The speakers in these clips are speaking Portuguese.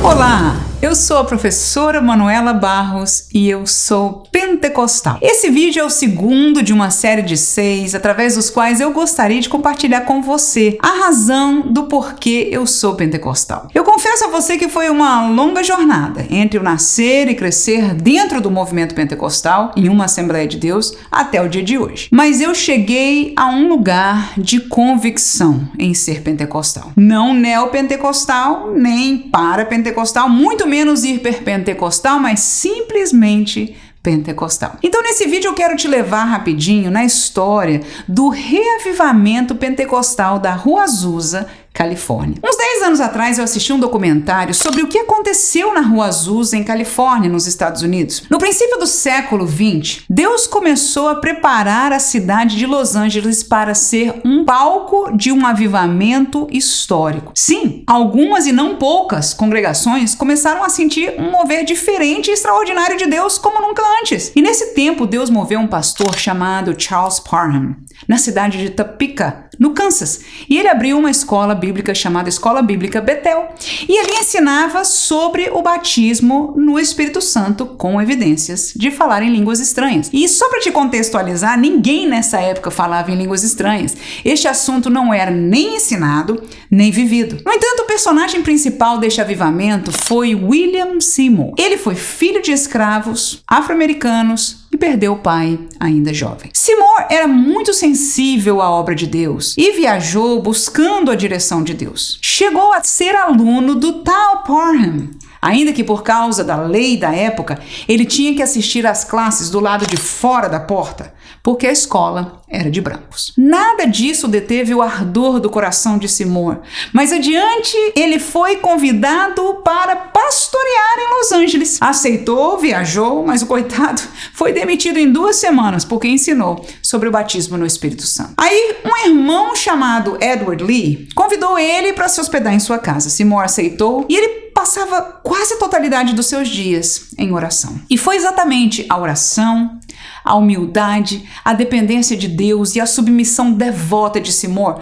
Olá, eu sou a professora Manuela Barros e eu sou pentecostal. Esse vídeo é o segundo de uma série de 6, através dos quais eu gostaria de compartilhar com você a razão do porquê eu sou pentecostal. Eu confesso a você que foi uma longa jornada entre o nascer e crescer dentro do movimento pentecostal, em uma Assembleia de Deus, até o dia de hoje. Mas eu cheguei a um lugar de convicção em ser pentecostal. Não neopentecostal, nem parapentecostal, muito menos hiperpentecostal, mas simplesmente pentecostal. Então nesse vídeo eu quero te levar rapidinho na história do reavivamento pentecostal da Rua Azusa, Califórnia. Uns 10 anos atrás eu assisti um documentário sobre o que aconteceu na Rua Azusa, em Califórnia, nos Estados Unidos. No princípio do século XX, Deus começou a preparar a cidade de Los Angeles para ser um palco de um avivamento histórico. Sim, algumas e não poucas congregações começaram a sentir um mover diferente e extraordinário de Deus como nunca antes. E nesse tempo, Deus moveu um pastor chamado Charles Parham, na cidade de Topeka, no Kansas, e ele abriu uma escola bíblica chamada Escola Bíblica Betel, e ele ensinava sobre o batismo no Espírito Santo com evidências de falar em línguas estranhas. E só para te contextualizar, ninguém nessa época falava em línguas estranhas. Este assunto não era nem ensinado, nem vivido. No entanto, o personagem principal deste avivamento foi William Seymour. Ele foi filho de escravos afro-americanos e perdeu o pai ainda jovem. Seymour era muito sensível à obra de Deus e viajou buscando a direção de Deus. Chegou a ser aluno do tal Parham, ainda que por causa da lei da época, ele tinha que assistir às classes do lado de fora da porta, porque a escola era de brancos. Nada disso deteve o ardor do coração de Seymour, mas adiante ele foi convidado para pastorear em Los Angeles. Aceitou, viajou, mas o coitado foi demitido em 2 semanas porque ensinou sobre o batismo no Espírito Santo. Aí um irmão chamado Edward Lee convidou ele para se hospedar em sua casa. Seymour aceitou e ele passava quase a totalidade dos seus dias em oração. E foi exatamente a oração, a humildade, a dependência de Deus e a submissão devota de Seymour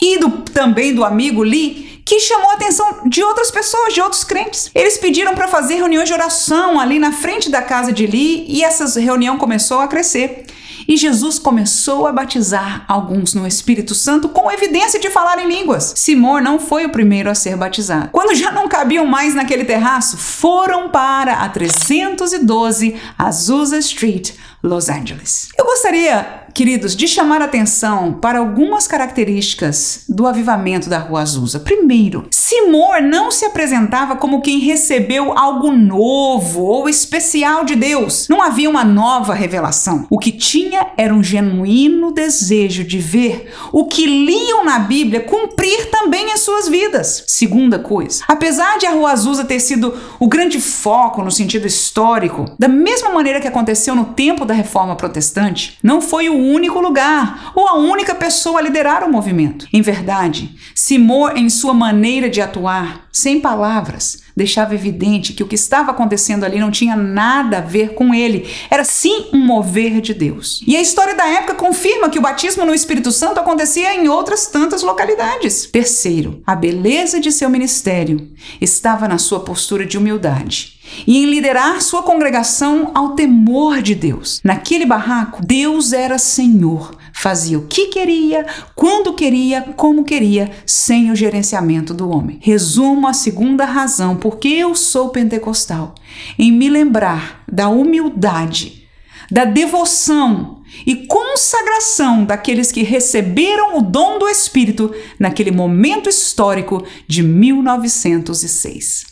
e também do amigo Lee que chamou a atenção de outras pessoas, de outros crentes. Eles pediram para fazer reuniões de oração ali na frente da casa de Lee e essa reunião começou a crescer. E Jesus começou a batizar alguns no Espírito Santo com evidência de falar em línguas. Seymour não foi o primeiro a ser batizado. Quando já não cabiam mais naquele terraço, foram para a 312 Azusa Street, Los Angeles. Eu gostaria, queridos, de chamar a atenção para algumas características do avivamento da Rua Azusa. Primeiro, Seymour não se apresentava como quem recebeu algo novo ou especial de Deus. Não havia uma nova revelação. O que tinha era um genuíno desejo de ver o que liam na Bíblia cumprir também em suas vidas. Segunda coisa, apesar de a Rua Azusa ter sido o grande foco no sentido histórico, da mesma maneira que aconteceu no tempo da Reforma Protestante, não foi o único lugar ou a única pessoa a liderar o movimento. Em verdade, Seymour, em sua maneira de atuar, sem palavras, deixava evidente que o que estava acontecendo ali não tinha nada a ver com ele. Era sim um mover de Deus. E a história da época confirma que o batismo no Espírito Santo acontecia em outras tantas localidades. Terceiro, a beleza de seu ministério estava na sua postura de humildade e em liderar sua congregação ao temor de Deus. Naquele barraco, Deus era Senhor, fazia o que queria, quando queria, como queria, sem o gerenciamento do homem. Resumo a segunda razão porque eu sou pentecostal, em me lembrar da humildade, da devoção e consagração daqueles que receberam o dom do Espírito naquele momento histórico de 1906.